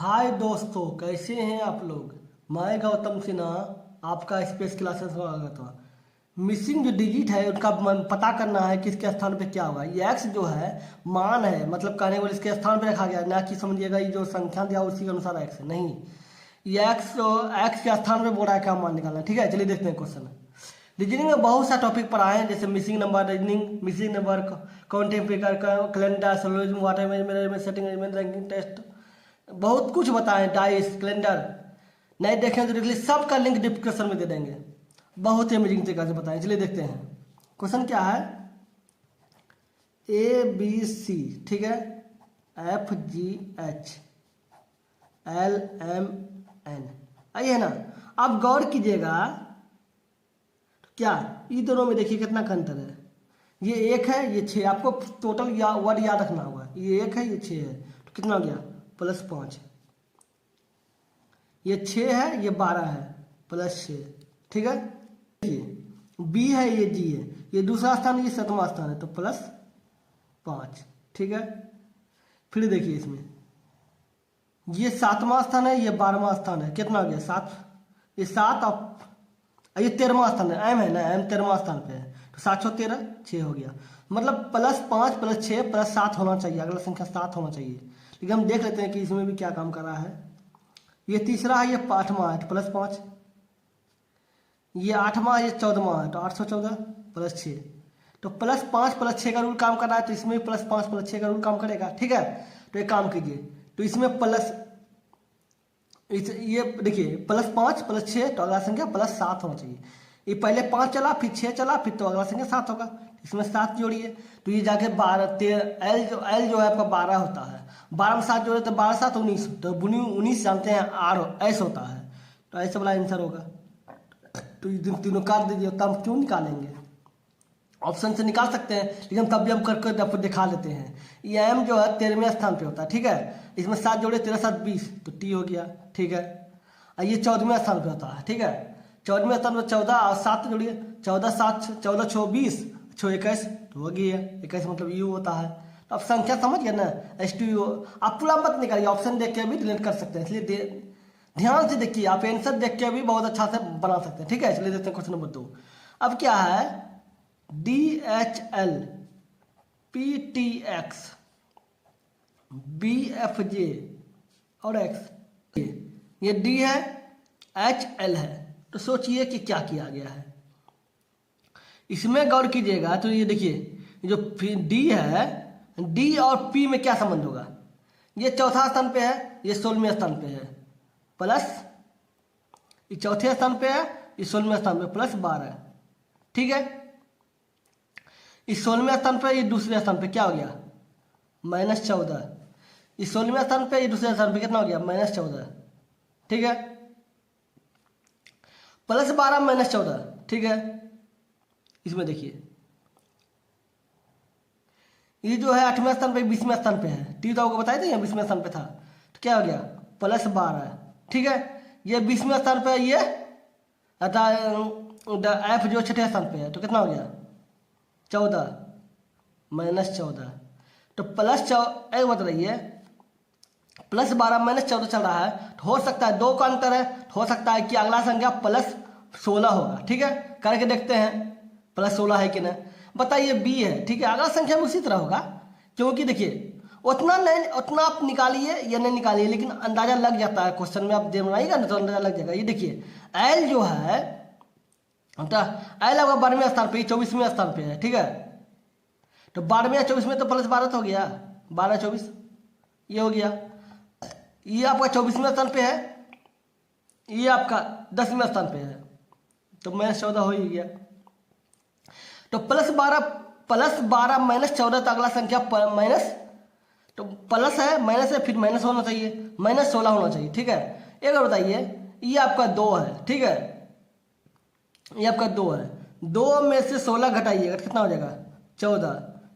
हाय दोस्तों, कैसे हैं आप लोग। मैं गौतम सिन्हा आपका स्पेस क्लासेस में स्वागत है। मिसिंग जो डिजिट है उसका पता करना है किसके स्थान पे क्या होगा। ये एक्स जो है मान है, मतलब कहने को इसके स्थान पे रखा गया, ना कि समझिएगा ये जो संख्या दिया उसी के अनुसार एक्स है, नहीं। ये एक्स के स्थान पे बोल रहा है क्या मान निकालना है। ठीक है, चलिए देखते हैं क्वेश्चन। रीजनिंग में बहुत सा टॉपिक पढ़ाए हैं, जैसे missing number reasoning, missing number, counting, calendar, syllogism, water management, setting management, ranking test, बहुत कुछ बताएं, डाइस, कैलेंडर। नहीं देखें तो देखिए, सबका लिंक डिस्क्रिप्शन में दे देंगे। बहुत ही अमेजिंग तरीके से बताएं। चलिए देखते हैं क्वेश्चन क्या है। ABC, ठीक है, FGH LMN, आइए है ना। अब गौर कीजिएगा, क्या ये दोनों में देखिए कितना का अंतर है। ये 1 है, ये 6। आपको टोटल वर्ड याद रखना होगा। ये 1 है, ये 6 है, तो कितना हो गया +5। ये 6 है, ये 12 है, +6। ठीक है, B है, ये G है, ये दूसरा स्थान, ये 7वां स्थान है, तो +5। ठीक है, फिर देखिए इसमें ये 7वां स्थान है, ये 12वां स्थान है, कितना हो गया 7। ये 7 और ये 13वां स्थान है, M है ना, M 13वां स्थान पे है, तो 7 × 13 6 हो गया। मतलब +5 +6 +7 होना चाहिए, अगला संख्या 7 होना चाहिए। लेकिन हम देख लेते हैं कि इसमें भी क्या काम कर रहा है। ये तीसरा है, ये 8वां है, तो +5। ये 8वां है, ये 14वां है, तो 814 +6, तो +5 +6 का रूल काम कर रहा है, तो इसमें भी +5 +6 का रूल काम करेगा। ठीक है, तो एक काम कीजिए, तो इसमें ये देखिए +5 +6, तो अगला संख्या +7 होना चाहिए। ये पहले 5 चला, फिर 6 चला, फिर तो अगला संख्या 7 होगा। इसमें 7 जोड़िए, तो ये जाके 12 13 L जो है आपका 12 होता है। 12 में 7 जोड़े तो 12 7 19, तो 19 जानते हैं S होता है, तो ऐसे वाला आंसर होगा। तो ये तीनों काट दीजिए, तब हम क्यों निकालेंगे, ऑप्शन से निकाल सकते हैं, लेकिन तब भी हम करके आपको दिखा लेते हैं। ये M जो है 13वें स्थान पे होता है। ठीक है, इसमें 7 जोड़े 13 7 20, तो T हो गया। ठीक है, और ये 14वें स्थान पे होता है। ठीक है, 14वें स्थान पर 14 और 7 जोड़िए, 14 7 14 6 20 6 21, तो हो गया 21, मतलब U होता है। तो आप संख्या समझ गए ना, S2U। आप पूरा मत निकालिए, ऑप्शन देख के भी डिलीट कर सकते हैं, इसलिए ध्यान से देखिए, आप आंसर देख के भी बहुत अच्छा से बना सकते हैं। ठीक है, चलिए देखते हैं क्वेश्चन नंबर 2। अब क्या है, DHL PTX BFJ और X, ये D है, HL है, तो सोचिए कि क्या किया गया है। इसमें गौर कीजिएगा, तो ये देखिए जो D है, D और P में क्या संबंध होगा। ये चौथा स्थान पे है, ये 16वें स्थान पे है, प्लस ये चौथे स्थान पे है, ये 16वें स्थान पे +12। ठीक है, इस 16वें स्थान पे, ये दूसरे स्थान पे क्या हो गया -14। इस 16वें स्थान पे, ये दूसरे स्थान पे कितना हो गया -14। ठीक है, +12 -14। ठीक है, इसमें देखिए ये जो है 8वें स्थान पे 20वें स्थान पे है। T तो आपको बताया था, 20वें स्थान पे था, तो क्या हो गया +12। ठीक है, ये 20वें स्थान पे, ये F जो 6ठे स्थान पे है, तो कितना हो गया 14 -14, तो एक बता रही है +12 -14 चल रहा है, तो हो सकता है 2 का अंतर है, तो हो सकता है कि अगला संख्या +16 होगा। ठीक है, करके देखते हैं +16 है कि नहीं। बताइए B है। ठीक है, अगला संख्या में उसी तरह होगा, क्योंकि देखिए उतना नहीं, उतना आप निकालिए या नहीं निकालिए, लेकिन अंदाजा लग जाता है। क्वेश्चन में आप बनाइएगा ना, तो अंदाजा लग जाएगा। ये देखिए L जो है, तो L आपका 12वें स्थान पे, 24वें स्थान पे है। ठीक है, तो 12वें या 24वें तो +12 तो हो गया, 12 24 ये हो गया। ये आपका 24वें स्थान पे है, ये आपका 10वें स्थान पे है, तो -14 हो ही गया। तो +12 -14, तो अगला संख्या माइनस, तो प्लस है माइनस है, फिर माइनस होना चाहिए, -16 होना चाहिए। ठीक है, एक और बताइए, ये आपका 2 है। ठीक है, ये आपका 2 है, 2 में से 16 घटाइएगा, कितना हो जाएगा 14।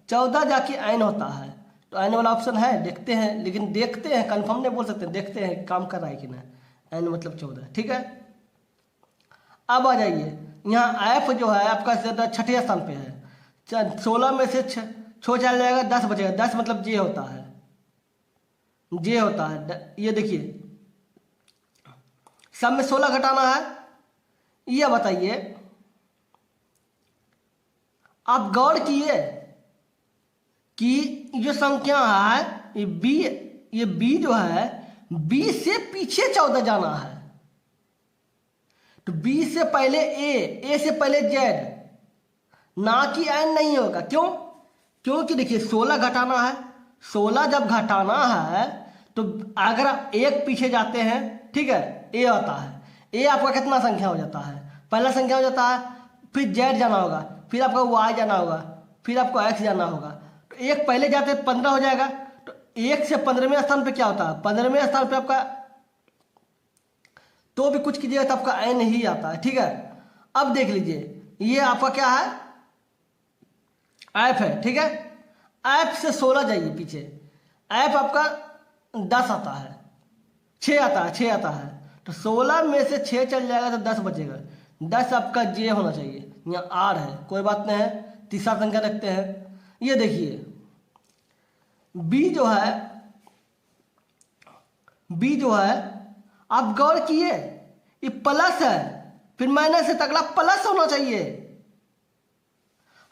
14 जाके n होता है, तो n वाला ऑप्शन है, देखते हैं, लेकिन देखते हैं, कंफर्म नहीं बोल सकते, देखते हैं काम कर रहा है कि ना। n मतलब 14। ठीक है, अब आ जाइए, यहाँ F जो है आपका 6ठे स्थान पे है, 16 में से 6 चल जाएगा, 10 बचेगा, 10 मतलब J होता है। जे होता है। ये देखिए सब में 16 घटाना है। ये बताइए आप गौर किए कि जो संख्या है ये बी जो है बी से पीछे 14 जाना है, तो बी से पहले ए से पहले जेड, ना कि एन नहीं होगा। क्यों? क्योंकि देखिए 16 घटाना है, 16 जब घटाना है तो अगर आप एक पीछे जाते हैं, ठीक है, ए आता है, ए आपका कितना संख्या हो जाता है, पहला संख्या हो जाता है, फिर जेड जाना होगा, फिर आपका वाई जाना होगा, फिर आपको एक्स जाना होगा। तो एक पहले जाते 15 हो जाएगा, तो एक से 15वें स्थान पे क्या होता है, 15वें स्थान पे आपका तो भी कुछ कीजिएगा तो आपका एन ही आता है, ठीक है। अब देख लीजिए ये आपका क्या है, एफ है, ठीक है। एफ से 16 जाइए पीछे, एफ आपका 10 आता है, 6 आता है, 6 आता है, तो 16 में से 6 चल जाएगा तो 10 बचेगा। 10 आपका जे होना चाहिए, यहाँ आर है, कोई बात नहीं है, तीसरा संख्या रखते हैं। ये देखिए बी जो है आप गौर किए ये प्लस है, फिर माइनस है, तो अगला प्लस होना चाहिए।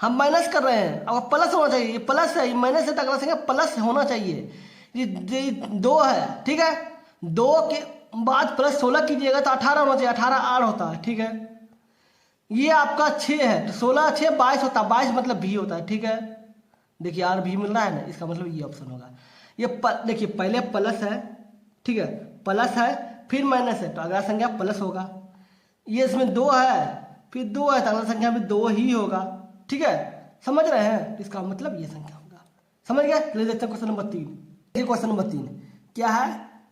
हम माइनस कर रहे हैं, अब प्लस होना चाहिए, ये प्लस है, ये माइनस है, तो अगला संख्या प्लस होना चाहिए। ये 2 है, ठीक है, 2 के बाद प्लस 16 कीजिएगा तो 18 होना चाहिए, 18 आर होता है, ठीक है। ये आपका 6 है, तो 16 6 22 होता है, 22 मतलब भी होता है, ठीक है। देखिए आर भी मिल रहा है ना, इसका मतलब ये ऑप्शन होगा। ये देखिए पहले प्लस है, ठीक है, प्लस है फिर माइनस है, तो अगला संख्या प्लस होगा। ये इसमें 2 है, फिर 2 है, तो अगला संख्या में 2 ही होगा, ठीक है। समझ रहे हैं, इसका मतलब ये संख्या होगा। समझ गए? चलिए देखते हैं क्वेश्चन नंबर 3। क्वेश्चन नंबर 3 क्या है,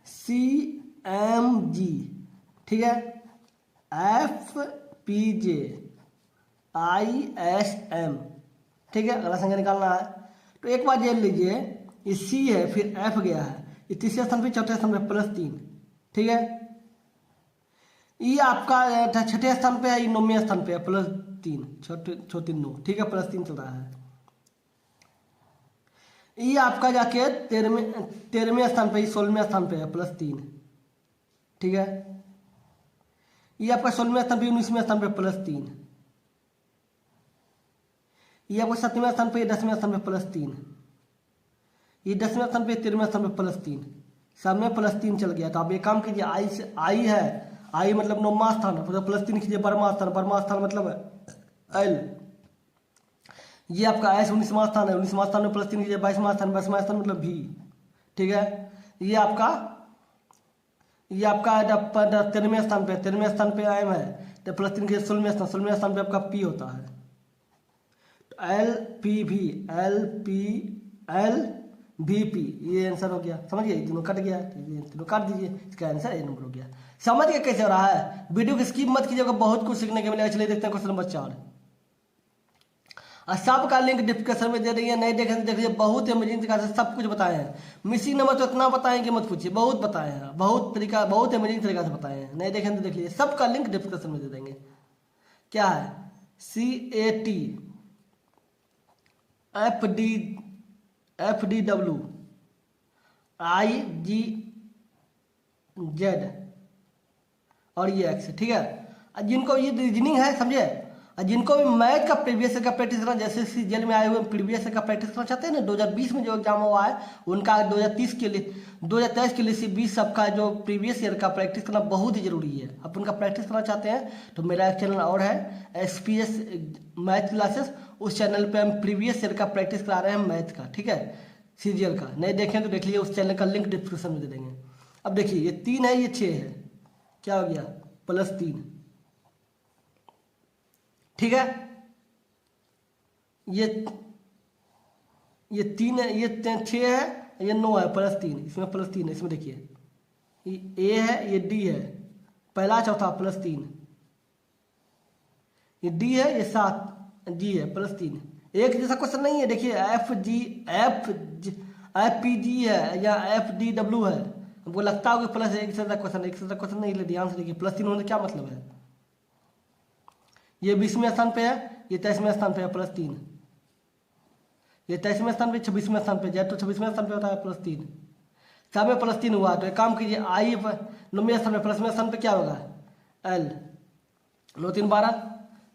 CMG, ठीक है, FPJ ISM, ठीक है, अगला संख्या निकालना है। तो एक बार ये लीजिए, ये C है, फिर F गया है, ये तीसरे स्थान पे, चौथे स्थान पे +3, ठीक है। ये आपका छठे स्थान पे है, ये 9वें स्थान पे है +3, छोटी 9, ठीक है, +3 चल रहा है। ये आपका जाके 13वें स्थान पे, 16वें स्थान पे है +3, ठीक है। ये आपका 16वें स्थान पे, 19वें स्थान पे +3, ये आपका 7वें स्थान पे, 10वें स्थान पे +3, ये 10वें स्थान पे, 13वें स्थान पे +3, सब में +3 चल गया। तो आप एक काम कीजिए, आई से आई है, आई मतलब 9वां स्थान है, +3 कीजिए, 12वां स्थान मतलब एल, ये आपका एस 19वां स्थान है, 19वां स्थान में +3 कीजिए, 22वां स्थान, 22वां स्थान मतलब भी, ठीक है। ये आपका 13वें स्थान पे, 13वें स्थान पे एम है, तो +3 कीजिए, 16वें स्थान पे आपका पी होता है, एल पी भी, एल पी एल VP, ये आंसर हो गया। समझिए, तीनों कट गया, तीनों काट दीजिए, इसका आंसर ए नंबर हो गया। समझ गए कैसे हो रहा है? वीडियो को स्किप मत कीजिएगा, बहुत कुछ सीखने के मिलेगा। चलिए देखते हैं क्वेश्चन नंबर 4। और सबका लिंक डिस्क्रिप्शन में दे देंगे, नहीं देखें तो देखिए, बहुत अमेजिंग तरीका से सब कुछ बताए हैं। मिसिंग नंबर तो इतना बताएं कि मत पूछिए, बहुत बताए हैं, बहुत अमेजिंग तरीका से बताए हैं। नहीं देखें तो देख लीजिए, सबका लिंक डिस्क्रिप्शन में दे देंगे। क्या है, CAT FDW IGZ और ये एक्स, ठीक है। जिनको ये रीजनिंग है, समझे, जिनको भी मैथ का प्रीवियस का प्रैक्टिस करना, जैसे सीजीएल में आए हुए प्रीवियस का प्रैक्टिस करना चाहते हैं ना, 2020 में जो एग्जाम हुआ है उनका 2023 के लिए 20 सबका जो प्रीवियस ईयर का प्रैक्टिस करना बहुत ही जरूरी है। अब उनका प्रैक्टिस करना चाहते हैं तो मेरा एक चैनल और है, SPS मैथ क्लासेस, उस चैनल पे हम प्रीवियस ईयर का प्रैक्टिस करा रहे हैं मैथ का, ठीक है, सीजीएल का। नहीं देखें तो देख लीजिए, उस चैनल का लिंक डिस्क्रिप्शन में दे देंगे। अब देखिए, ये 3 है, ये 6 है, क्या हो गया, +3, ठीक है। ये 3 है, ये 6 है, ये 9 है, +3, इसमें +3 है, इसमें देखिए, ये A है, ये D है, पहला चौथा +3, ये D है, ये 7 G है, +3। एक जैसा क्वेश्चन नहीं है, देखिए FPG है या FDW है, हमको लगता होगा प्लस एक से क्वेश्चन नहीं ले, ध्यान से देखिए, +3 होने क्या मतलब है। ये 20वें स्थान पे है, ये 23वें स्थान पे है +3, ये 23वें स्थान पे, 26वें स्थान पे, जब तो 26वें स्थान पे होता है +3, सब में प्लस 3 हुआ, तो एक काम कीजिए आई पर नौवें स्थान पे प्लस में स्थान पे क्या होगा एल, 9 3 12,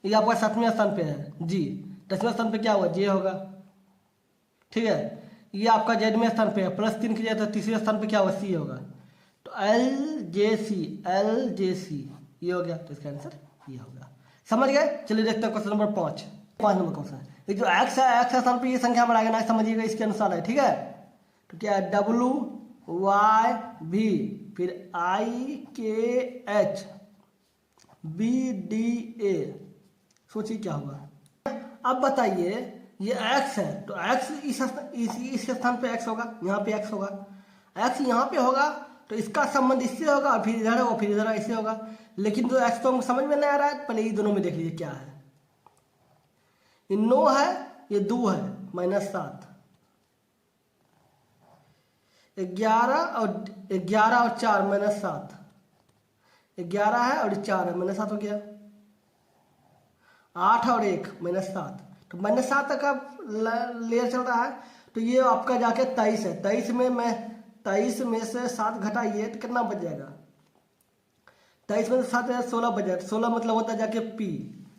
ये आपका 7वें स्थान पे है जी, 10वें स्थान पे क्या होगा जे होगा, ठीक है। ये आपका जेडवें स्थान पे है, प्लस 3 कीजिए तो तीसरे स्थान पे क्या होगा सी होगा, तो एल जे सी ये हो गया, तो इसका आंसर ये होगा। समझ गए? चलिए देखते हैं क्वेश्चन नंबर 5 नंबर क्वेश्चन है। ये जो एक्स है, एक्स स्थान पे ये संख्या बढ़ाएगा ना, समझिएगा इसके अनुसार है, ठीक है। तो क्या है डब्लू वाई भी, फिर आई के एच बी डी ए, सोचिए क्या होगा। अब बताइए ये x है, तो x इस स्थान पे x होगा, यहाँ पे x होगा, x यहाँ पे होगा तो इसका संबंध इससे होगा, फिर इधर होगा, फिर इधर ऐसे होगा। लेकिन जो x तो हमको समझ में नहीं आ रहा है, पहले ये दोनों में देख लीजिए क्या है। ये 9 है, ये 2 है, -7, 11 और 4 -7, 11 है और 4 है, -7 हो गया, 8 और 1 -7, तो -7 तक का लेयर चल रहा है। तो ये आपका जाके 23 है, 23 में से 7 घटाइए तो कितना बच जाएगा, 23 में से 7 16 बच जाएगा, 16 मतलब होता है जाके P,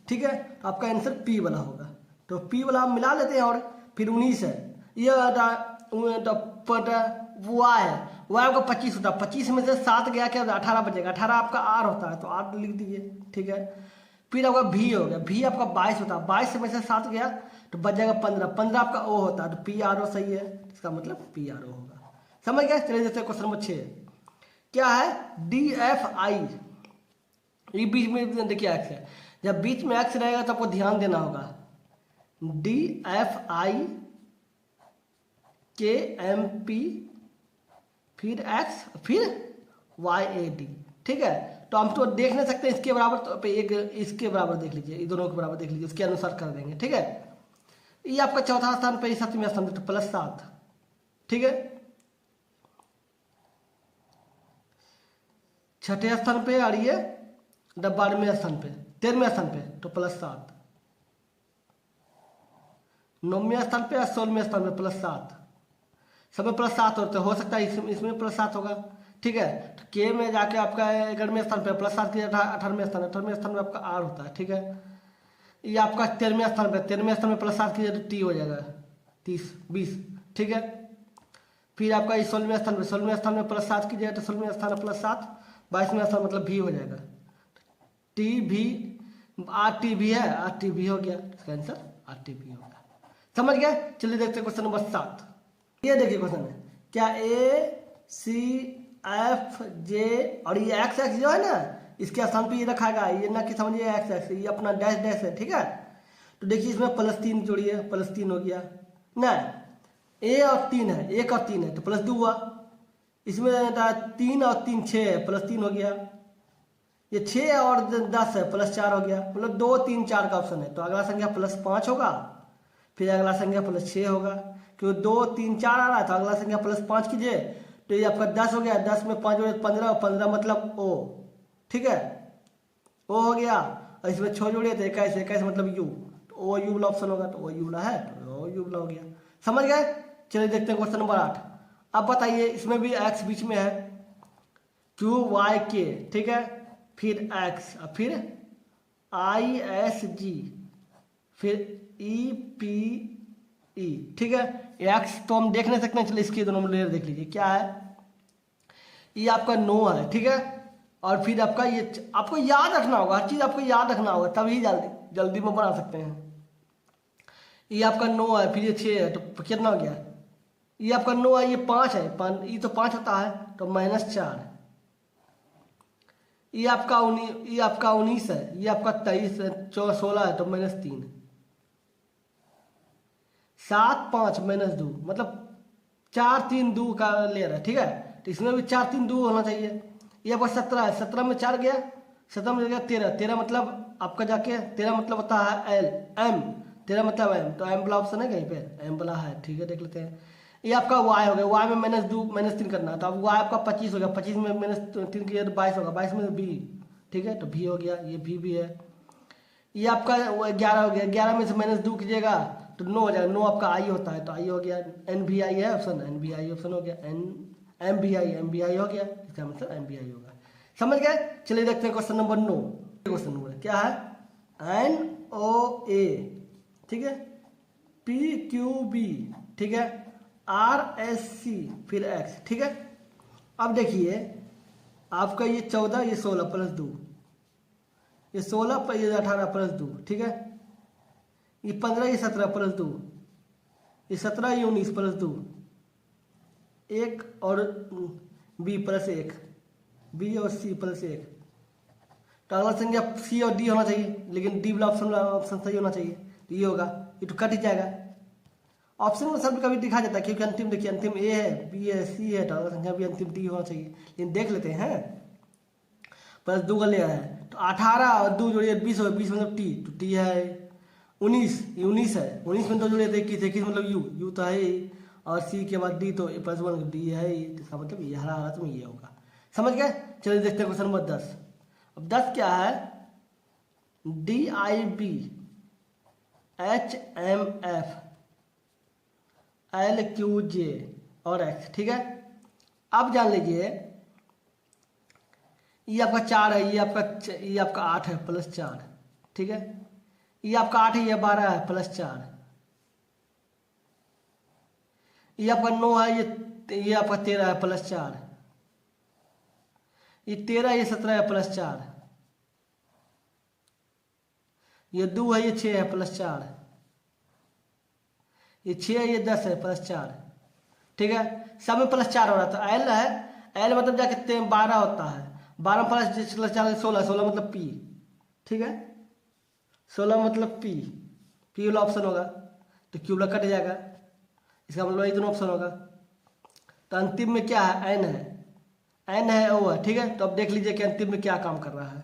ठीक है। तो आपका आंसर P वाला होगा, तो P वाला हम मिला लेते हैं, और फिर 19 है, ये वाई है, वाई आपका 25 होता है, 25 में से 7 गया क्या 18 बचेगा, 18 आपका R होता है तो R लिख दीजिए, ठीक है। फिर आपका भी हो गया, भी आपका 22 होता है, 22 में से 7 गया तो बच जाएगा 15, 15 आपका O होता है, तो पी आर ओ सही है, इसका मतलब पी आर ओ होगा। समझ गए? चलिए देखते हैं क्वेश्चन नंबर 6 क्या है, डी एफ आई, ये बीच में देखिए एक्स है, जब बीच में एक्स रहेगा तो आपको ध्यान देना होगा, डी एफ आई के एम पी फिर एक्स फिर वाई ए डी, ठीक है। तो हम तो देख नहीं सकते इसके बराबर, तो एक इसके बराबर देख लीजिए, इन दोनों के बराबर देख लीजिए, उसके अनुसार कर देंगे, ठीक है। ये आपका चौथा स्थान पे, 7वें स्थान पे, तो +7, ठीक है। छठे स्थान पे और ये 12वें स्थान पे, 13वें स्थान पे, तो +7, 9वें स्थान पे और 16वें स्थान पे +7, सब में +7 होते हो सकता है इसमें +7 होगा, ठीक है। तो के में जाके आपका 11वें स्थान पे +7 की 18वें स्थान में आपका R होता है, ठीक है। ये आपका 13वें स्थान पे, 13वें स्थान में +7 की तो T हो जाएगा, 30 20, ठीक है। फिर आपका ये 16वें स्थान पे, 16वें स्थान में +7 कीजिएगा तो 16वें स्थान में +7, 22वें स्थान मतलब भी हो जाएगा, टी भी RT भी है, RT भी हो गया, इसका आंसर RT भी होगा। समझ गए? चलिए देखते हैं क्वेश्चन नंबर 7। ये देखिए क्वेश्चन है, क्या ACFJ और ये x जो है ना, इसके स्थान पे ये रखाएगा, ये ना कि समझिए x, ये अपना डैश डैश है, ठीक है। तो देखिए इसमें +3 जोड़िए, +3 हो गया ना, A और 3 है, 1 और 3 है तो +2 हुआ, इसमें 3 और 3 6 है, +3 हो गया, ये 6 और 10 है, +4 हो गया, मतलब 2 3 4 का ऑप्शन है। तो अगला संख्या +5 होगा, फिर अगला संख्या +6 होगा, क्योंकि 2 3 4 आ रहा है, तो अगला संख्या +5 कीजिए तो ये आपका 10 हो गया, 10 में 5 जोड़े 15, 15 मतलब O, ठीक है, O हो गया, और इसमें 6 जोड़े तो 21, 21 मतलब U, तो O U वाला ऑप्शन होगा, तो O U वाला है, तो O U वाला हो गया। समझ गए? चलिए देखते हैं क्वेश्चन नंबर 8। अब बताइए, इसमें भी x बीच में है, QYK, ठीक है, फिर x, फिर ISG, फिर EPE, ठीक है। x तो हम देख नहीं सकते, चलिए इसके दोनों में लेयर देख लीजिए क्या है, ये आपका 9 है, ठीक है। और फिर आपका ये आपको याद रखना होगा, हर चीज आपको याद रखना होगा, तभी जल्दी में बना सकते हैं। ये आपका 9 है, फिर ये 6 है, तो कितना हो गया, ये आपका 9 है, ये 5 है, ये तो 5 होता है, तो -4, ये आपका 19 है, ये आपका 23 है, 16 है, तो -3, 7 5 -2 मतलब 4 3 2 का लेयर है, ठीक है। तो इसमें भी 4 3 2 होना चाहिए। ये आपका 17 है, 17 में 4 गया, 17 में गया 13, 13 मतलब आपका जाके 13 मतलब होता है M, 13 मतलब M, तो M वाला ऑप्शन है कहीं पे, M वाला है, ठीक है, देख लेते हैं। ये आपका Y हो गया, Y में -3 करना है, तो अब Y आपका 25 हो गया, 25 में -3 किया तो 22 होगा, 22 में B, ठीक है, तो V हो गया, ये V भी है। ये आपका 11 हो गया, 11 में से -2 कीजिएगा तो 9 हो जाएगा, 9 आपका I होता है, तो I हो गया, NVI है ऑप्शन, NVI ऑप्शन हो गया, एम बी आई हो गया, इसका मतलब एम बी आई होगा। समझ गए? चलिए देखते हैं क्वेश्चन नंबर 9। क्वेश्चन नंबर क्या है? एन ओ ए, ठीक है, पी क्यू बी, ठीक है, आर एस सी, फिर एक्स, ठीक है। अब देखिए आपका ये 14, ये 16 प्लस 2, ये 16 पर ये 18 प्लस 2, ठीक है, ये 15, ये 17 प्लस 2, ये 17, ये 19 प्लस 2, एक और बी प्लस 1, बी और सी प्लस 1। तो अगला संख्या सी और डी होना चाहिए, लेकिन डी वाला ऑप्शन सही होना चाहिए, तो ये होगा, ये तो कट ही जाएगा। ऑप्शन में सब कभी दिखा जाता है, क्योंकि अंतिम देखिए अंतिम ए है, बी है, सी है, तो अगला संख्या भी अंतिम डी होना चाहिए, लेकिन देख लेते हैं। प्लस 2 का लिया है, तो 18 और 2 जोड़िए 20 हो, 20 मतलब टी, तो टी है। 19, ये 19 है, 19 में 2 जोड़िए 21, 21 मतलब यू तो है ही, और सी के बाद डी, तो प्लस 1 डी है ही, इसका मतलब ये हरा हरा तो ये होगा। समझ गए? चलिए देखते हैं क्वेश्चन नंबर 10। अब 10 क्या है? D I B H M F L Q J और एक्स, ठीक है। अब जान लीजिए ये आपका 4 है, ये आपका 8 है प्लस 4, ठीक है, ये आपका 8 है, ये 12 है प्लस 4, ये आपका 9 है, ये आपका 13 है प्लस 4, ये 13, ये 17 है प्लस 4, ये 2 है, ये 6 है प्लस 4, ये 6 है, ये 10 है प्लस 4, ठीक है। सब में प्लस 4 हो रहा था। एल है, एल मतलब जाके 12 होता है, 12 प्लस 4 16, 16 मतलब पी, ठीक है, 16 मतलब पी वाला ऑप्शन होगा, तो क्यू वाला कट जाएगा, इसका मतलब ये दोनों ऑप्शन होगा। तो अंतिम में क्या है? एन है ओ है, ठीक है। तो अब देख लीजिए कि अंतिम में क्या काम कर रहा है।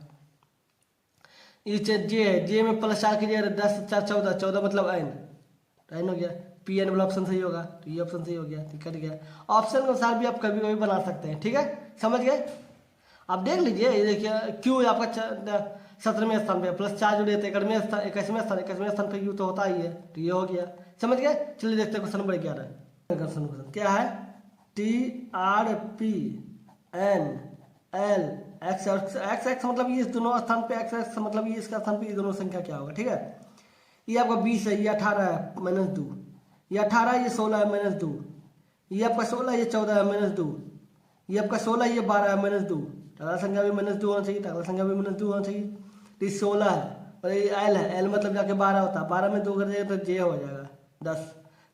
ये जे है, जे में प्लस 4 कीजिए, 10 4 14, 14 मतलब एन हो गया, पी एन वाला ऑप्शन सही होगा, तो ये ऑप्शन सही हो गया, तो कट गया। ऑप्शन के अनुसार भी आप कभी कभी बना सकते हैं, ठीक है, समझ गए? आप देख लीजिए, ये देखिए क्यू आपका 17वें स्थान पे, प्लस 4 जुड़े थे 21वें स्थान पे, यू तो होता ही है, तो ये हो गया। समझ गए? चलिए देखते हैं क्वेश्चन नंबर 11। क्वेश्चन क्या है? T R P N L X, X मतलब ये दोनों स्थान पे, एक्स मतलब ये इसका स्थान पे, ये दोनों संख्या क्या होगा, ठीक है। ये आपका 20 है, ये 18 है माइनस 2, ये 18, ये 16 है माइनस 2, ये आपका 16, ये 14 है माइनस 2, ये आपका 16, ये 12 है माइनस 2, अगला संख्या भी माइनस 2 होना चाहिए, अगला संख्या भी माइनस 2 होना चाहिए। तो ये 16 है और ये एल है, एल मतलब जाके 12 होता है, 12 में 2 कर जाएगा तो जे हो जाएगा 10,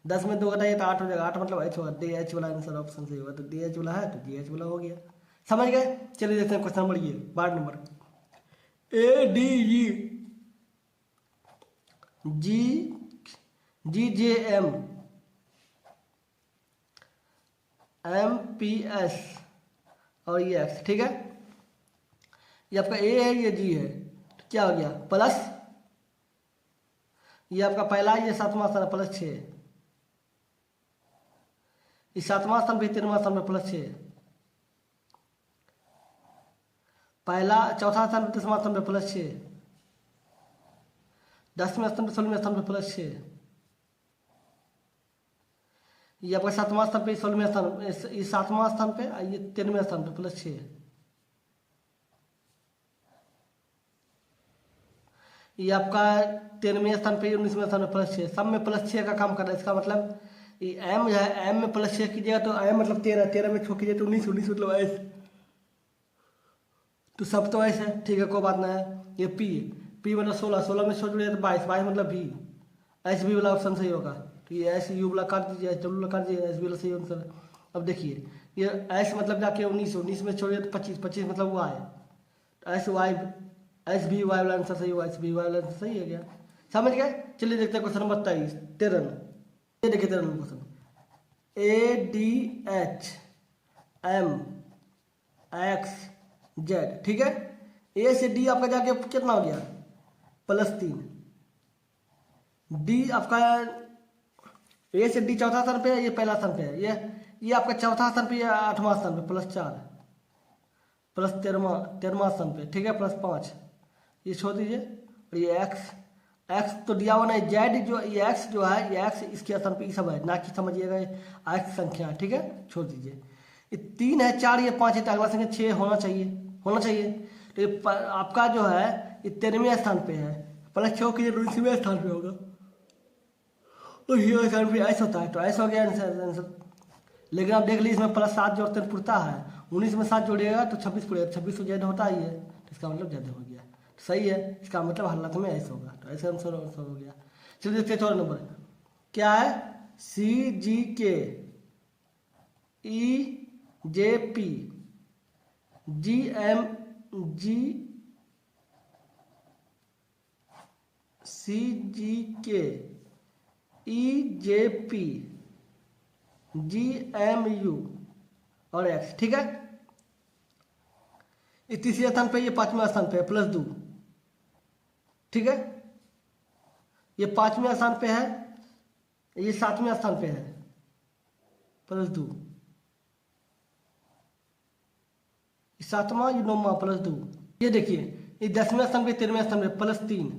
10 में 2 घटाइए तो 8 हो जाएगा, 8 मतलब एच होगा, डी एच वाला आंसर ऑप्शन सही होगा, तो डी एच वाला है तो डी एच वाला हो गया। समझ गए? चलिए देखते हैं क्वेश्चन नंबर ये 12 नंबर। A D G J M M P S और ये एक्स, ठीक है। ये आपका ए है, ये जी है, तो क्या हो गया? प्लस ये आपका पहला, ये 7वां स्थान प्लस 6, ये 7वां स्थान पे 13वां स्थान पे प्लस 6, पहला 4था स्थान पे 10वां स्थान पे प्लस 6, 10वें स्थान पे 16वें स्थान पे प्लस 6, ये आपका 7वां स्थान पे 16वें स्थान, ये 7वां स्थान पे, ये 13वें स्थान पे प्लस 6, ये आपका 13वें स्थान पे 19वें स्थान पे प्लस 6, सब में प्लस 6 का काम कर रहा है। इसका मतलब ये एम जो है, एम में प्लस 6 कीजिएगा तो एम मतलब 13, 13 में 6 कीजिए तो 19, 19 मतलब एस, तो सब तो ऐसे है, ठीक है, कोई बात ना है। ये पी मतलब 16, 16 में 6 जुड़े तो 22, 22 मतलब भी, एस बी वाला ऑप्शन सही होगा, तो ये एस यू वाला काट दीजिए, एस डब्ल्यू वाला काट दीजिए, एस बी वाला सही आंसर। अब देखिए ये एस मतलब जाके 19, 19 में छोड़िए तो 25, 25 मतलब Y, S Y, S B Y वाला आंसर सही हुआ, एस बी वाई वाला आंसर सही है क्या? समझ गए? चलिए देखते हैं क्वेश्चन नंबर 23, 13। ये देखिए 13 question, A D H M X Z, ठीक है। ए से डी आपका जाके कितना हो गया? +3। डी आपका ए से डी चौथा स्थान पे है, ये पहला स्थान पे है, ये आपका चौथा स्थान पे, ये 8वां स्थान पे +4, प्लस 13वां स्थान पे, ठीक है, +5, ये छोड़ दीजिए। और ये एक्स तो दिया हुआ नहीं, जेड जो ये एक्स जो है, ये एक्स इसके स्थान पे सब है ना, कि समझिएगा एक्स संख्या, ठीक है, छोड़ दीजिए। ये 3 है, 4 ये 5 है, तो अगला संख्या 6 होना चाहिए। तो ये आपका जो है ये 13वें स्थान पे है, प्लस 6 की जरूर 19वें स्थान पे होगा, तो ये स्थान पे ऐसा होता है, तो ऐसा हो गया आंसर। लेकिन आप देख लीजिए इसमें प्लस 7 जोड़ते हैं पुरता है, 19 में 7 जोड़िएगा तो 26 पड़ेगा, 26 तो ज़्यादा होता ही है, तो इसका मतलब ज़्यादा हो गया, तो सही है, इसका मतलब हालत में ऐसा होगा, तो ऐसे आंसर हो गया। चलिए देखते हैं चौथा नंबर क्या है, CGK EJP GMG CGK EJP GMU और X, ठीक है। ये तीसरे स्थान पे, ये 5वें स्थान पे है +2, ठीक है। ये 5वें स्थान पे है, ये 7वें स्थान पे है +2, 7वां, ये 9वां +2। ये देखिए ये 10वें स्थान पे, 13वें स्थान पे +3,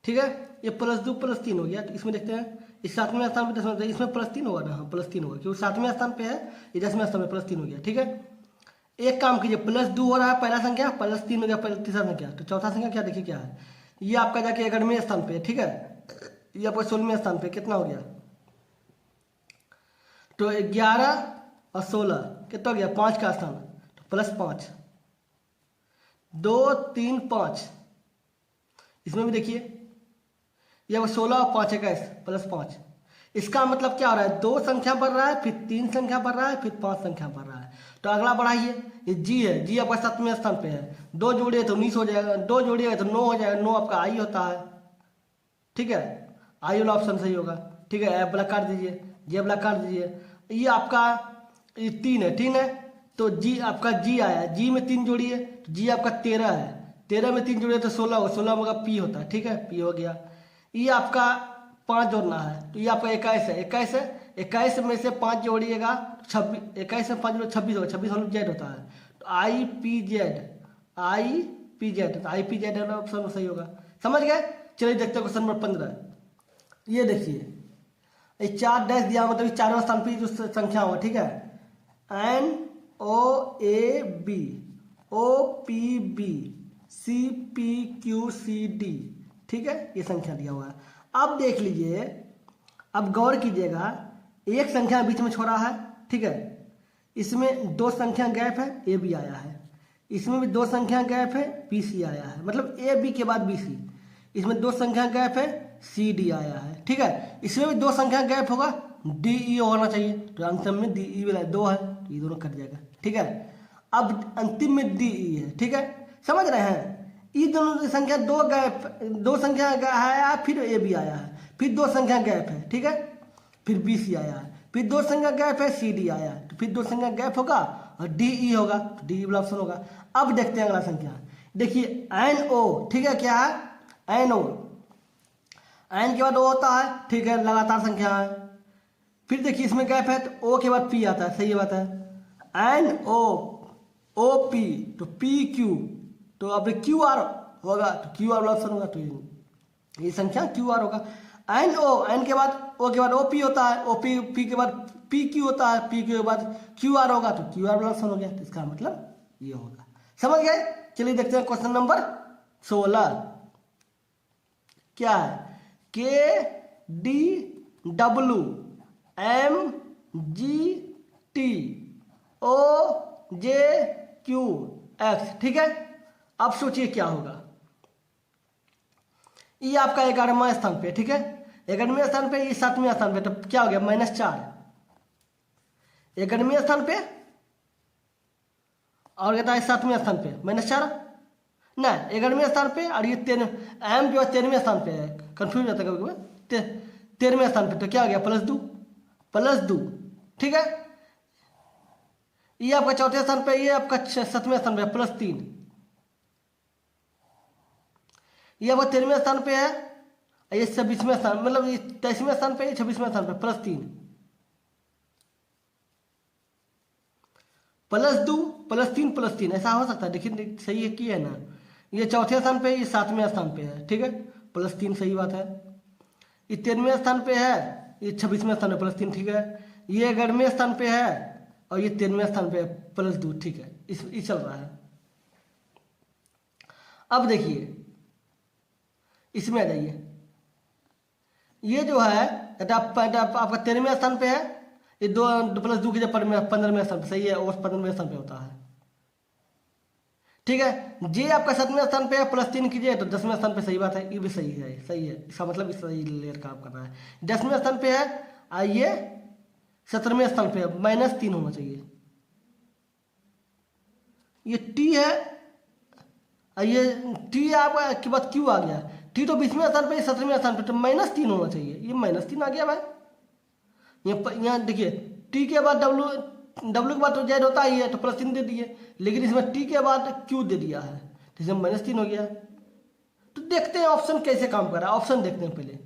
ठीक है। ये +2 +3 हो गया, तो इसमें देखते हैं इस 7वें स्थान पे 10वें, इसमें +3 होगा ना, हाँ +3 होगा, क्योंकि 7वें स्थान पे है, ये 10वें स्थान पे +3 हो गया, ठीक है। एक काम कीजिए, +2 हो रहा है पहला संख्या, +3 हो गया पहला तीसरा संख्या, तो चौथा संख्या क्या देखिए क्या है, ये आपका जाके 11वें स्थान पे, ठीक है। ये आपका 16वें स्थान पे कितना हो गया, तो 11 और 16 कितना हो गया, 5 का स्थान, तो +5, 2 3 5, इसमें भी देखिए ये 16 और 5 21 +5, इसका मतलब क्या हो रहा है, 2 संख्या बढ़ रहा है, फिर 3 संख्या बढ़ रहा है, फिर 5 संख्या बढ़ रहा है, तो अगला बढ़ाइए, ये जी है, जी आपका 7वें स्थान पे है, 2 जोड़िए तो 19 हो जाएगा, 2 जोड़िएगा तो 9 हो जाएगा, 9 आपका आई होता है, ठीक है, आई वाला ऑप्शन सही होगा, ठीक है। ऐप ब्लैक काट दीजिए, जी ब्लैक काट दीजिए। ये आपका ये 3 है, 3 है, तो जी आपका जी आया, जी में 3 जोड़िए तो जी आपका 13 है, 13 में 3 जोड़िए तो 16 हो, 16 में पी होता है, ठीक है, पी हो गया। ये आपका 5 जोड़ना है, तो ये आपका 21 है, 21 है, 21 में से 5 जोड़िएगा 26, 21 में 5 जोड़िए 26 होगा, 26 हम जेड होता है, तो IPZ, तो IPZ वाला ऑप्शन सही होगा, समझ गए। चलिए देखते हैं क्वेश्चन नंबर 15। ये देखिए ये 4 डैश दिया, मतलब 4वें स्थान पर जो संख्या होगा, ठीक है, NOAB OPB CPQCD, ठीक है, ये संख्या दिया हुआ है। अब देख लीजिए, अब गौर कीजिएगा, एक संख्या बीच में छोड़ा है, ठीक है, इसमें 2 संख्या गैप है, ए बी आया है, इसमें भी 2 संख्या गैप है, BC आया है, मतलब AB के बाद BC, इसमें 2 संख्या गैप है, CD आया है, ठीक है, इसमें भी 2 संख्या गैप होगा, DE होना चाहिए, तो अंतिम में DE वाला 2 है, तो ये दोनों कट जाएगा, ठीक है। अब अंतिम में DE है, ठीक है, समझ रहे हैं। ये दोनों संख्या 2 संख्या आया है, फिर AB आया है, फिर 2 संख्या गैप है, ठीक है, फिर BC आया है, फिर 2 संख्या गैप है, CD आया है, तो फिर 2 संख्या गैप होगा और DE होगा, तो DE वाला ऑप्शन होगा। अब देखते हैं अगला संख्या, देखिए NO, ठीक है, क्या है NO, N के बाद O होता है, ठीक है, लगातार संख्या है। फिर देखिए इसमें गैप है, तो O के बाद P आता है, सही बात है, NO OP, तो PQ, तो अब QR होगा, तो QR वाला ऑप्शन होगा, तो ये संख्या QR होगा। N के बाद O के बाद OP होता है, P के बाद PQ होता है, PQ के बाद QR होगा, तो QR वाला ऑप्शन हो गया, तो इसका मतलब ये होगा, समझ गए। चलिए देखते हैं क्वेश्चन नंबर 16 क्या है, KDW MGTOJQX, ठीक है। अब सोचिए क्या होगा, ये आपका 11वां स्थान पे, ठीक है, 11वें स्थान पे, ये 7वें स्थान पे, तो क्या हो गया -4, 11वें स्थान पे और कहता है 7वें स्थान पे -4 ना, 11वें स्थान पे, और ये 13 जो है 13वें स्थान पे है, कंफ्यूज होता है कभी कभी, 13वें स्थान पे, तो क्या हो गया +2, ठीक है। ये आपका 4थे स्थान पे, ये आपका 7वें स्थान पे +3, ये आपका 13वें स्थान पे है, ये 26वें स्थान, मतलब ये 23वें स्थान पे, ये 26वें स्थान पे +3, +2 +3 +3 ऐसा हो सकता है, देखिए सही है कि है ना। ये 4थे स्थान पे, ये 7वें स्थान पे है, ठीक है, +3 सही बात है। ये 13वें स्थान पे है, ये 26वें स्थान पे +3, ठीक है। ये 11वें स्थान पे है और ये 13वें स्थान पे है +2, ठीक है, इस चल रहा है। अब देखिए इसमें आ जाइए, ये जो है आपका 13वें स्थान पे है, ये 2 + 2 की जब 15वें स्थान पे, सही है, और 15वें स्थान पे होता है, ठीक है। जे आपका 7वें स्थान पे है, +3 कीजिए तो 10वें स्थान पे, सही बात है, ये भी सही है, सही है, इसका मतलब इस सही लेयर काम कर रहा है। 10वें स्थान पे है, आइए 17वें स्थान पे है, -3 होना चाहिए। ये टी है, ये टी आपका के बाद क्यू आ गया, टी तो 20वें स्थान पे, 17वें स्थान पे, तो -3 होना चाहिए, ये -3 आ गया भाई। यहाँ देखिए टी के बाद डब्ल्यू के बाद तो जेड होता ही है, तो +3 दे दिए, लेकिन इसमें टी के बाद क्यू दे दिया है, तो इसमें -3 हो गया। तो देखते हैं ऑप्शन कैसे काम कर रहा है, ऑप्शन देखते हैं पहले।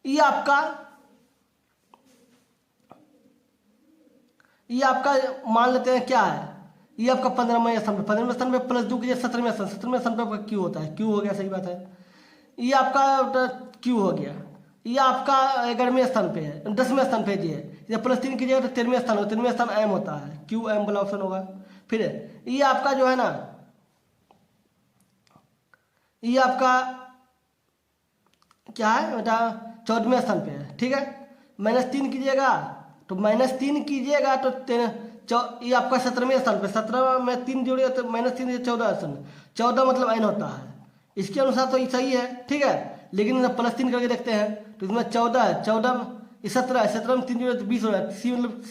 ये आपका मान लेते हैं क्या है, ये आपका 15वें स्थान पे, 15वें स्थान पे +2 कीजिए, 17वें स्थान पे आपका क्यू होता है, क्यू हो गया, सही बात है। ये आपका क्यू हो गया, ये आपका 11वें स्थान पे है, 10वें स्थान पे है, ये +3 कीजिएगा तो 13वें स्थान हो, 13वें स्थान एम होता है, क्यू एम वाला ऑप्शन होगा। फिर ये आपका जो है ना, ये आपका क्या है बेटा, 14वें स्थान पे है, ठीक है। -3 कीजिएगा तो -3 कीजिएगा तो ये आपका 17वें स्थान पे, 17 में 3 जोड़िए तो -3 14 स्थान, 14 मतलब एन होता है, इसके अनुसार तो ये सही है, ठीक है। लेकिन +3 करके देखते हैं तो इसमें 14 है, 14 17 है, 17 में 3 जोड़े तो 20 हो रहा है, सी मतलब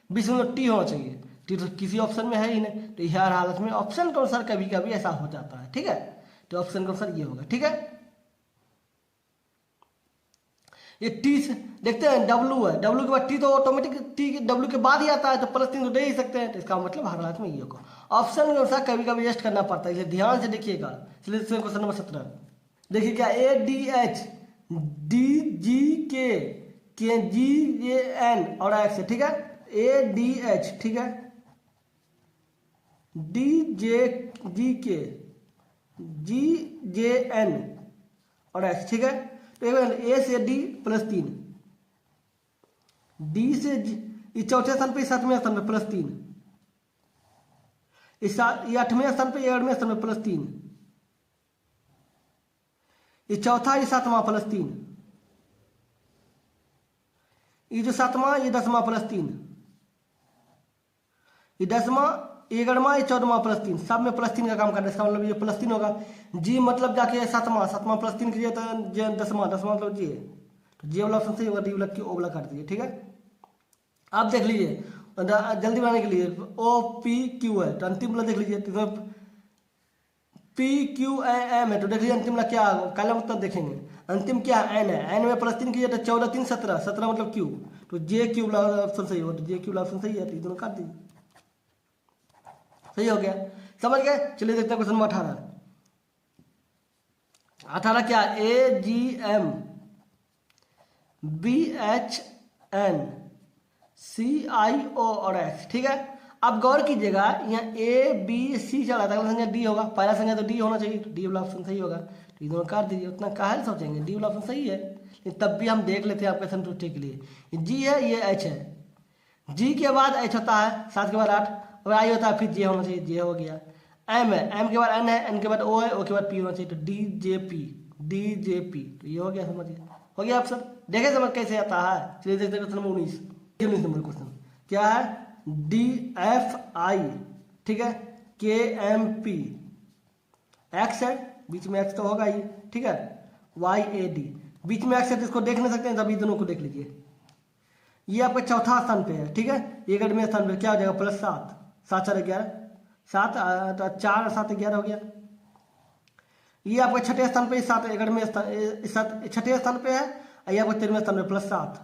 20 मतलब टी होना चाहिए, टी तो किसी ऑप्शन में है ही नहीं, तो हर हालत में ऑप्शन के अनुसार कभी कभी ऐसा हो जाता है, ठीक है। तो ऑप्शन के अनुसार ये होगा, ठीक है। ये टी से देखते हैं, डब्ल्यू है, डब्ल्यू के बाद टी तो ऑटोमेटिक टी डब्ल्यू के बाद ही आता है, तो +3 तो दे ही सकते हैं, तो इसका मतलब हर हालत में ये होगा। ऑप्शन के अनुसार कभी कभी एडजस्ट करना पड़ता है, इसे ध्यान से देखिएगा। चलिए क्वेश्चन नंबर 17 देखिए क्या, ADH DGK KGAN और X है, ठीक है। ADH, ठीक है, DGK GJN और X, ठीक है। तो A से D +3, D से ये 4थे स्थान पे, 7वें स्थान पे +3, ये 8वें स्थान पे, 11वें स्थान पे +3, ये चौथा, ये 7वां +3, ये जो 7वां, ये 10वां +3, ये 10वां, 11वां, ये 14वां +3, सब में +3 का काम करना है, इसका मतलब ये +3 होगा। जी मतलब जाके 7वां +3 कीजिए तो 10वां मतलब जी है, तो जी वाला ऑप्शन सही होगा, डी वाला क्यू ओ वाला काट दीजिए, ठीक है। अब देख लीजिए जल्दी बनाने के लिए OPQ है, तो अंतिम वाला देख लीजिए, तो PQM है, तो देख लीजिए अंतिम वाला क्या काला मतलब देखेंगे, अंतिम क्या N है, N में +3 कीजिए तो 14 3 17, 17 मतलब Q, तो जे क्यू वाला ऑप्शन सही होगा, तो जे क्यू वाला ऑप्शन सही है, तो दोनों काट दीजिए, सही हो गया, समझ गए। चलिए देखते हैं क्वेश्चन नंबर 18 क्या, AGM BHN CIO और X, ठीक है। अब गौर कीजिएगा, यहाँ ABC चला था, अगला संख्या D होगा, पहला संख्या तो D होना चाहिए, तो D वाला ऑप्शन सही होगा, तो दोनों काट दीजिए, उतना काहे सोचेंगे, D वाला ऑप्शन सही है, लेकिन तब भी हम देख लेते हैं आपके संतुष्टि के लिए। G है, ये H है, G के बाद H होता है, 7 के बाद 8 और I होता है, फिर J होना चाहिए, J हो गया। M है, M के बाद N है, N के बाद O है, O के बाद P होना चाहिए, तो DJP, तो ये हो गया, समझिए, हो गया ऑप्शन। देखे समझ कैसे आता है। चलिए देखते हैं क्वेश्चन नंबर 19 नंबर क्वेश्चन क्या है, DFI, ठीक है, KMP, X है, बीच में X तो होगा ही, ठीक है, YAD, बीच में X है तो इसको देख नहीं सकते हैं, तभी दोनों को देख लीजिए। ये आपका चौथा स्थान पे है, ठीक है, ये 11वें स्थान पे क्या हो जाएगा, +7, 7 4 11, 7 4 7 11 हो गया। ये आपका 6ठे स्थान पे, 7 11वें स्थान, 6ठे स्थान पे है, ये आपका 13वें स्थान पे +7,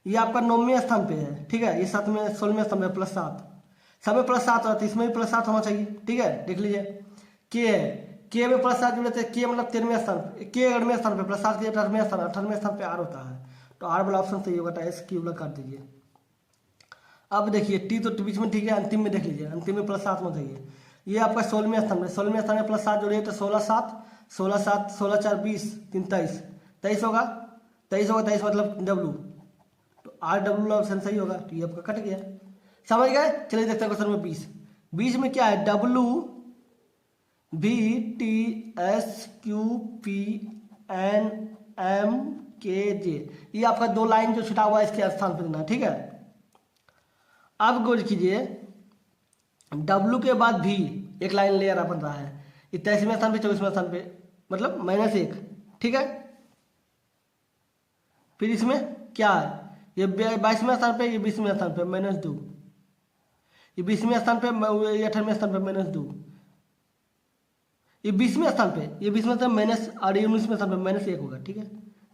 ये आपका 9वें स्थान पे है, ठीक है, ये 7वें 16वें स्थान पे +7, सब में +7 होता है, इसमें भी +7 होना चाहिए, ठीक है। देख लीजिए के है, के में +7 जुड़े थे, के मतलब 13वें स्थान पे, के 11वें स्थान पे +7 के 18वें स्थान पे R होता है, तो R वाला ऑप्शन सही होगा, तो S क्यू वाला काट दीजिए। अब देखिए टी तो बीच में ठीक है, अंतिम में देख लीजिए, अंतिम में +7 होना चाहिए। ये आपका 16वें स्थान में, 16वें स्थान में +7 जोड़िए तो 16 7 16 7 16 4 20 3 23 23 होगा, 23 होगा, 23 मतलब W, तो आर डब्ल्यू ऑप्शन सही होगा, तो ये आपका कट गया। समझ गए? चलिए देखते हैं क्वेश्चन नंबर 20। 20 में क्या है, W V T S Q P N M K J, ये आपका 2 लाइन जो छुटा हुआ है इसके स्थान पर देना, ठीक है। अब गौर कीजिए, W के बाद भी एक लाइन लेयर बन रहा है, 23वें स्थान पे 24वें स्थान पे, मतलब -1, ठीक है। फिर इसमें क्या है, ये 22वें स्थान पे, ये 20वें स्थान पे -2, ये 20वें स्थान पे, ये 18वें स्थान पे -2, ये 20वें स्थान पे, ये 20वें स्थान माइनस, और ये 19वें स्थान पे -1 होगा, ठीक है।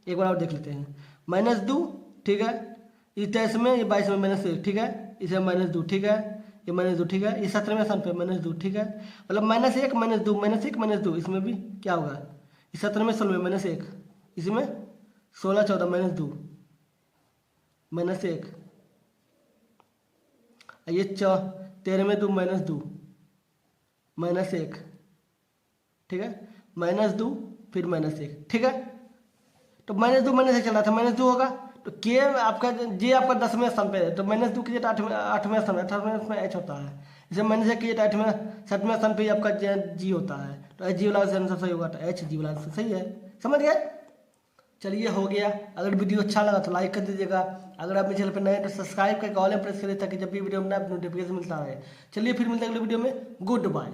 एक बार और देख लेते हैं, -2, ठीक है, ये 23 में, ये 22 में -1, ठीक है, इसे -2, ठीक है, ये -2, ठीक है, ये 17वें स्थान पे -2, ठीक है, मतलब -1 -2 -1 -2, इसमें भी क्या होगा, ये 17वें 16वें -1, इसमें 16 14 -2 -1, ये 13वें 2 -2 -1, ठीक है, -2 फिर -1, ठीक है। तो -2 -1 चल रहा था, -2 होगा, तो के आपका जे आपका 10वें स्थान पे है, तो -2 कीजिए तो 8वें स्थान में, 8वें स्थान में एच होता है, इसे -1 कीजिए तो 7वें स्थान पे आपका जी होता है, तो एच जी वाला आंसर सही होगा, तो एच जी वाला आंसर सही है। समझ गए? चलिए हो गया। अगर वीडियो अच्छा लगा तो लाइक कर दीजिएगा, अगर आप मेरे चैनल पर नए तो सब्सक्राइब करके ऑल प्रेस करिए ताकि जब भी वीडियो में नोटिफिकेशन मिलता रहे। चलिए फिर मिलते हैं अगले वीडियो में, गुड बाय।